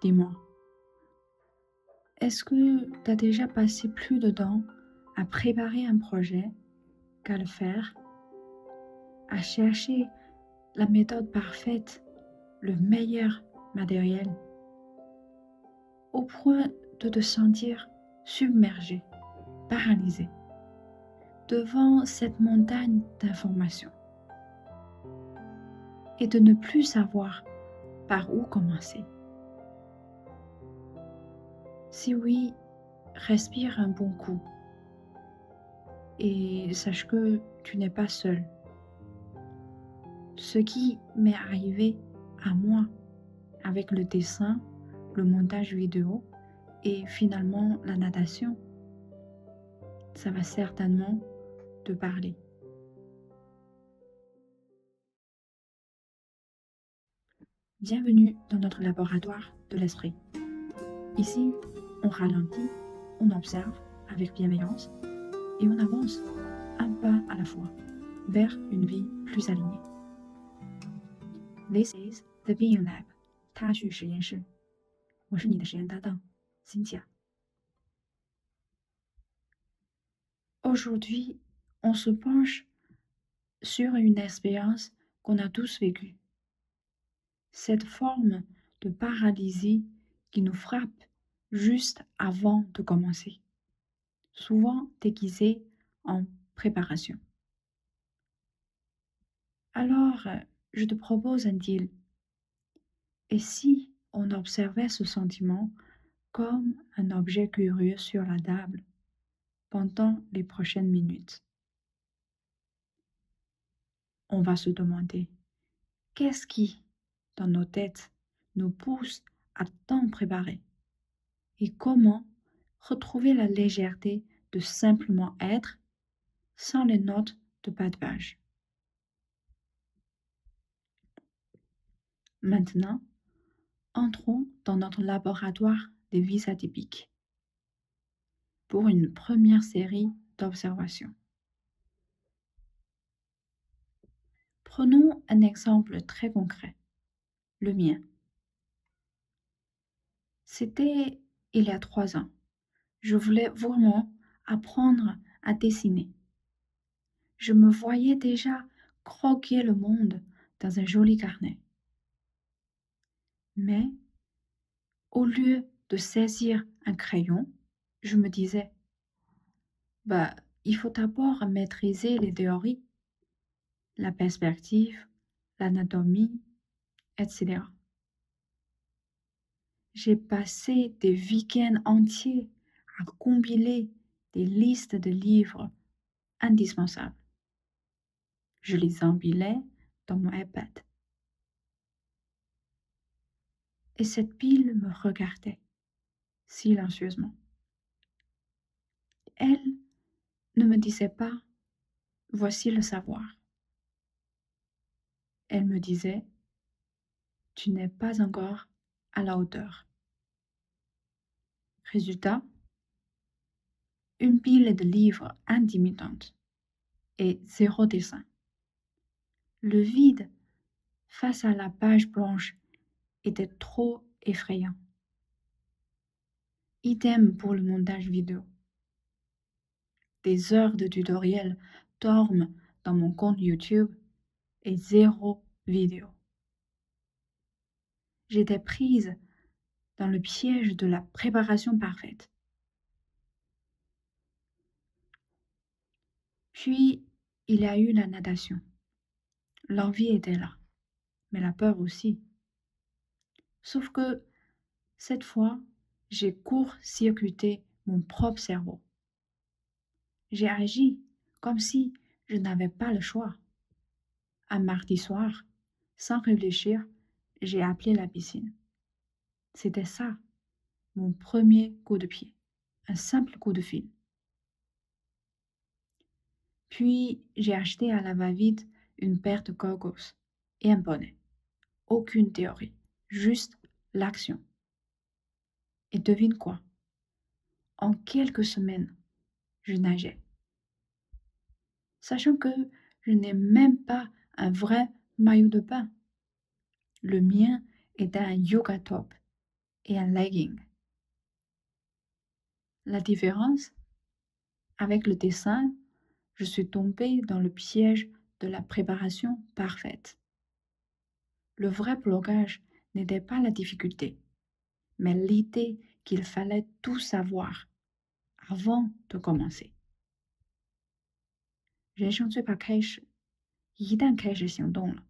Dis-moi, est-ce que tu as déjà passé plus de temps à préparer un projet qu'à le faire, à chercher la méthode parfaite, le meilleur matériel, au point de te sentir submergé, paralysé, devant cette montagne d'informations et de ne plus savoir par où commencer? Si oui, respire un bon coup et sache que tu n'es pas seul. Ce qui m'est arrivé à moi avec le dessin, le montage vidéo et finalement la natation, ça va certainement te parler. Bienvenue dans notre laboratoire de l'esprit. Ici, on ralentit, on observe avec bienveillance et on avance un pas à la fois vers une vie plus alignée. This is the Being Lab, 他去实验室。我是你的实验搭档Cynthia. Aujourd'hui, on se penche sur une expérience qu'on a tous vécue. Cette forme de paralysie qui nous frappe juste avant de commencer, souvent déguisée en préparation. Alors, je te propose un deal. Et si on observait ce sentiment comme un objet curieux sur la table pendant les prochaines minutes? On va se demander, qu'est-ce qui, dans nos têtes, nous pousse à tant préparer? Et comment retrouver la légèreté de simplement être sans les notes de bas de page? Maintenant, entrons dans notre laboratoire des vies atypiques pour une première série d'observations. Prenons un exemple très concret, le mien. C'était il y a 3 ans. Je voulais vraiment apprendre à dessiner. Je me voyais déjà croquer le monde dans un joli carnet. Mais au lieu de saisir un crayon, je me disais, il faut d'abord maîtriser les théories, la perspective, l'anatomie, etc. J'ai passé des week-ends entiers à compiler des listes de livres indispensables. Je les empilais dans mon iPad. Et cette pile me regardait silencieusement. Elle ne me disait pas, voici le savoir. Elle me disait, tu n'es pas encore à la hauteur. Résultat, une pile de livres intimidante et 0 dessin. Le vide face à la page blanche était trop effrayant. Idem pour le montage vidéo. Des heures de tutoriel dorment dans mon compte YouTube et 0 vidéo. J'étais prise dans le piège de la préparation parfaite. Puis, il y a eu la natation. L'envie était là, mais la peur aussi. Sauf que, cette fois, j'ai court-circuité mon propre cerveau. J'ai agi comme si je n'avais pas le choix. Un mardi soir, sans réfléchir, j'ai appelé la piscine. C'était ça, mon premier coup de pied, un simple coup de fil. Puis, j'ai acheté à la va-vite une paire de goggles et un bonnet. Aucune théorie, juste l'action. Et devine quoi? En quelques semaines, je nageais. Sachant que je n'ai même pas un vrai maillot de bain. Le mien était un yoga top et un legging. La différence, avec le dessin, je suis tombée dans le piège de la préparation parfaite. Le vrai blocage n'était pas la difficulté, mais l'idée qu'il fallait tout savoir avant de commencer。人生最怕开始，一旦开始行动了，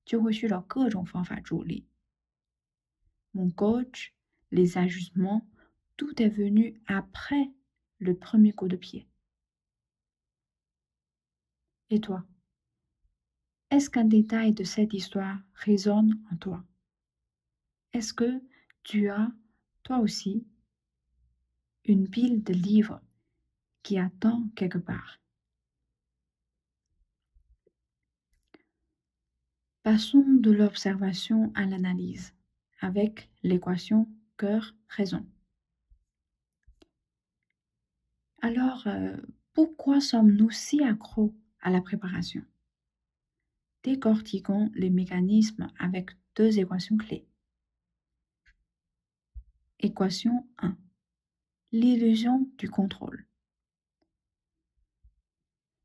就会去找各种方法助力。Mon coach, les ajustements, tout est venu après le premier coup de pied. Et toi, est-ce qu'un détail de cette histoire résonne en toi? Est-ce que tu as, toi aussi, une pile de livres qui attend quelque part? Passons de l'observation à l'analyse, avec l'équation cœur-raison. Alors, pourquoi sommes-nous si accros à la préparation? Décortiquons les mécanismes avec deux équations clés. Équation 1. L'illusion du contrôle.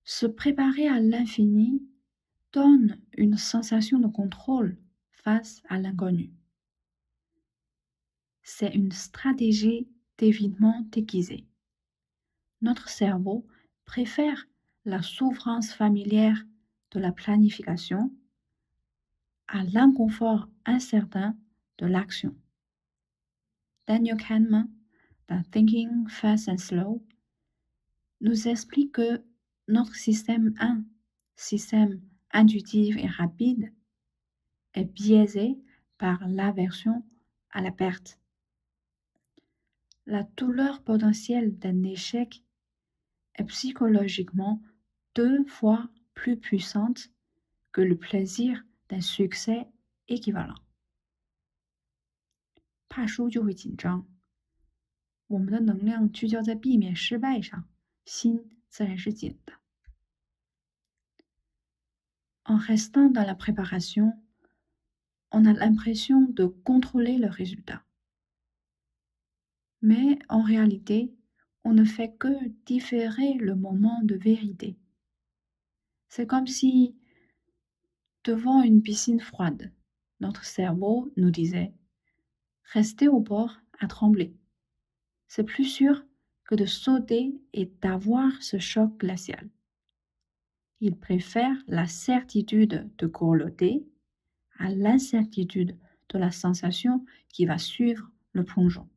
Se préparer à l'infini donne une sensation de contrôle face à l'inconnu. C'est une stratégie d'évitement déguisée. Notre cerveau préfère la souffrance familière de la planification à l'inconfort incertain de l'action. Daniel Kahneman, dans Thinking Fast and Slow, nous explique que notre système intuitif et rapide, est biaisé par l'aversion à la perte. La douleur potentielle d'un échec est psychologiquement 2 fois plus puissante que le plaisir d'un succès équivalent. 怕输就会紧张，我们的能量聚焦在避免失败上，心自然是紧的。En restant dans la préparation, on a l'impression de contrôler le résultat. Mais en réalité, on ne fait que différer le moment de vérité. C'est comme si, devant une piscine froide, notre cerveau nous disait « Restez au bord à trembler. C'est plus sûr que de sauter et d'avoir ce choc glacial. » Il préfère la certitude de grelotter à l'incertitude de la sensation qui va suivre le plongeon.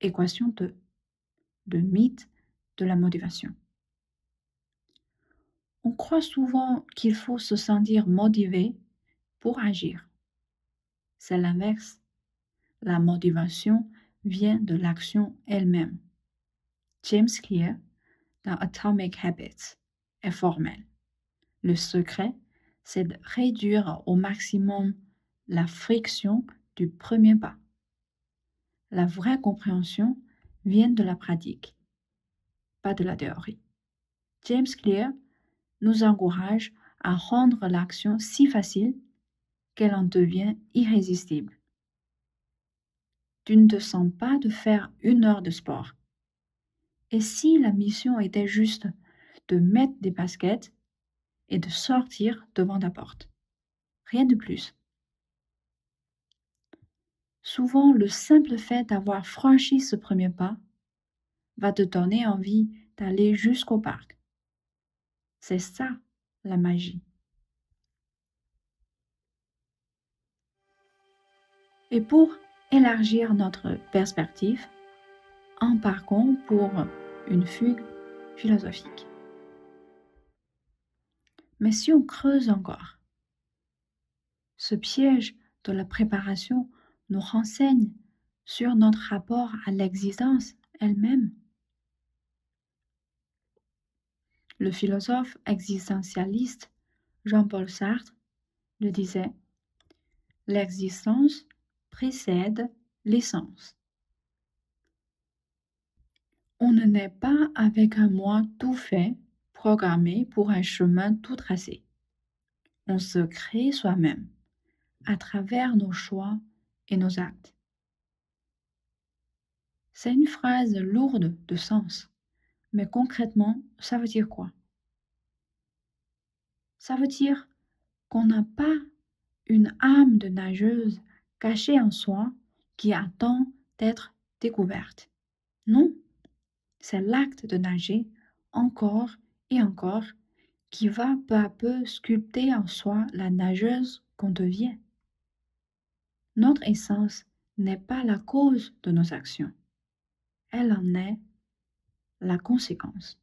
Équation 2. Le mythe de la motivation. On croit souvent qu'il faut se sentir motivé pour agir. C'est l'inverse. La motivation vient de l'action elle-même. James Clear, dans Atomic Habits, est formel. Le secret, c'est de réduire au maximum la friction du premier pas. La vraie compréhension vient de la pratique, pas de la théorie. James Clear nous encourage à rendre l'action si facile qu'elle en devient irrésistible. Tu ne te sens pas de faire 1 heure de sport. Et si la mission était juste de mettre des baskets et de sortir devant ta porte? Rien de plus. Souvent, le simple fait d'avoir franchi ce premier pas va te donner envie d'aller jusqu'au parc. C'est ça, la magie. Et pour élargir notre perspective, embarquons pour une fugue philosophique. Mais si on creuse encore, ce piège de la préparation nous renseigne sur notre rapport à l'existence elle-même. Le philosophe existentialiste Jean-Paul Sartre le disait, l'existence précède l'essence. On ne naît pas avec un moi tout fait, programmé pour un chemin tout tracé. On se crée soi-même, à travers nos choix et nos actes. C'est une phrase lourde de sens, mais concrètement, ça veut dire quoi? Ça veut dire qu'on n'a pas une âme de nageuse cachée en soi qui attend d'être découverte. Non, c'est l'acte de nager encore et encore qui va peu à peu sculpter en soi la nageuse qu'on devient. Notre essence n'est pas la cause de nos actions, elle en est la conséquence.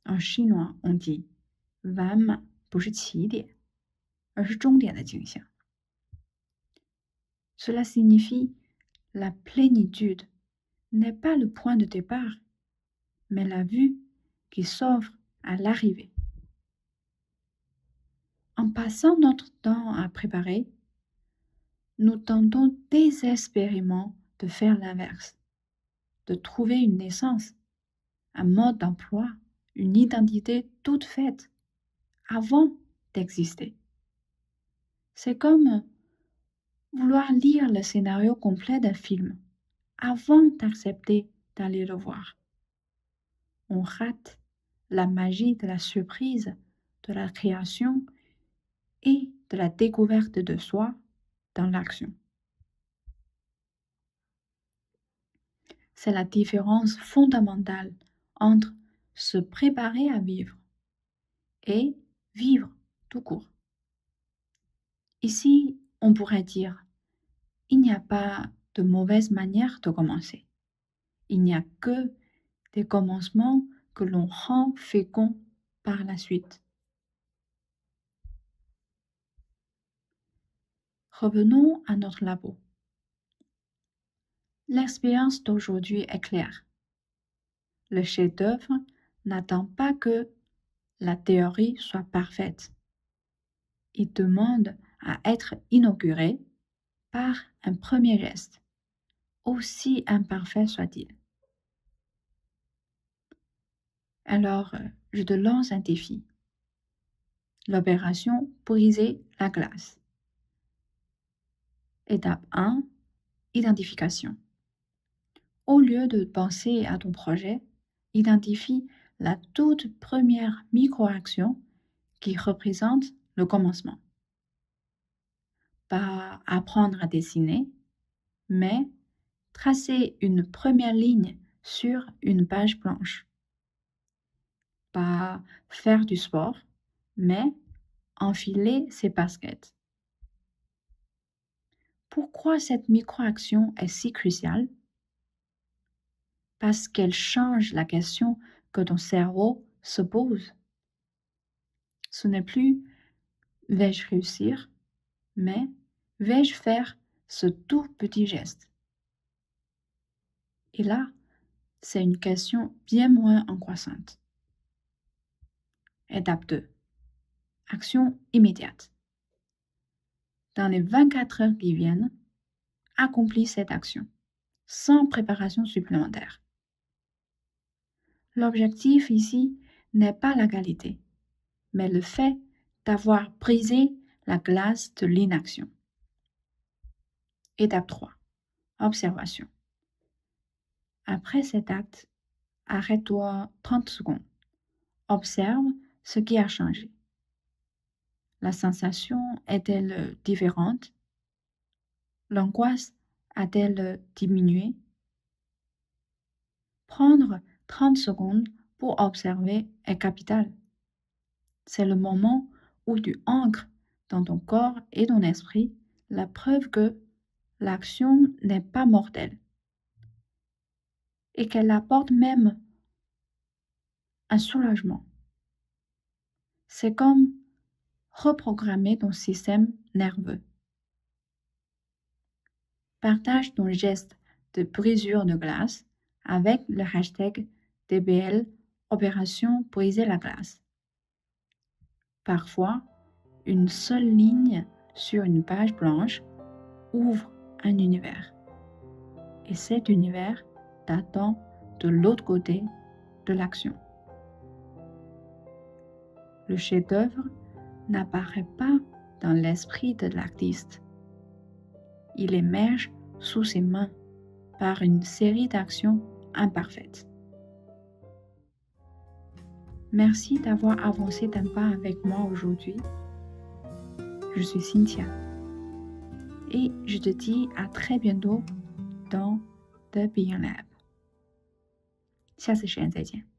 En chinois, on dit 完满不是起点，而是终点的景象。Cela signifie la plénitude n'est pas le point de départ, mais la vue qui s'offre à l'arrivée. En passant notre temps à préparer, nous tentons désespérément de faire l'inverse, de trouver une naissance, un mode d'emploi, une identité toute faite, avant d'exister. C'est comme vouloir lire le scénario complet d'un film avant d'accepter d'aller le voir. On rate la magie de la surprise, de la création et de la découverte de soi dans l'action. C'est la différence fondamentale entre se préparer à vivre et vivre tout court. Ici, on pourrait dire, il n'y a pas de mauvaise manière de commencer. Il n'y a que des commencements que l'on rend féconds par la suite. Revenons à notre labo. L'expérience d'aujourd'hui est claire. Le chef-d'œuvre n'attend pas que la théorie soit parfaite. Il demande à être inauguré par un premier geste, aussi imparfait soit-il. Alors, je te lance un défi. L'opération briser la glace. Étape 1, identification. Au lieu de penser à ton projet, identifie la toute première micro-action qui représente le commencement. Pas apprendre à dessiner, mais tracer une première ligne sur une page blanche. Pas faire du sport, mais enfiler ses baskets. Pourquoi cette micro-action est si cruciale? Parce qu'elle change la question que ton cerveau se pose. Ce n'est plus vais-je réussir, mais vais-je faire ce tout petit geste? Et là, c'est une question bien moins angoissante. Étape 2. Action immédiate. Dans les 24 heures qui viennent, accomplis cette action, sans préparation supplémentaire. L'objectif ici n'est pas la qualité, mais le fait d'avoir brisé la glace de l'inaction. Étape 3. Observation. Après cet acte, arrête-toi 30 secondes. Observe ce qui a changé. La sensation est-elle différente? L'angoisse a-t-elle diminué? Prendre 30 secondes pour observer est capital. C'est le moment où tu ancres dans ton corps et ton esprit la preuve que l'action n'est pas mortelle et qu'elle apporte même un soulagement. C'est comme reprogrammer ton système nerveux. Partage ton geste de brisure de glace avec le hashtag DBL Opération Briser la glace. Parfois, une seule ligne sur une page blanche ouvre un univers. Et cet univers t'attend de l'autre côté de l'action. Le chef-d'œuvre n'apparaît pas dans l'esprit de l'artiste, il émerge sous ses mains par une série d'actions imparfaites. Merci d'avoir avancé d'un pas avec moi aujourd'hui. Je suis Cynthia et je te dis à très bientôt dans The Beyond Lab. 下次实验再见。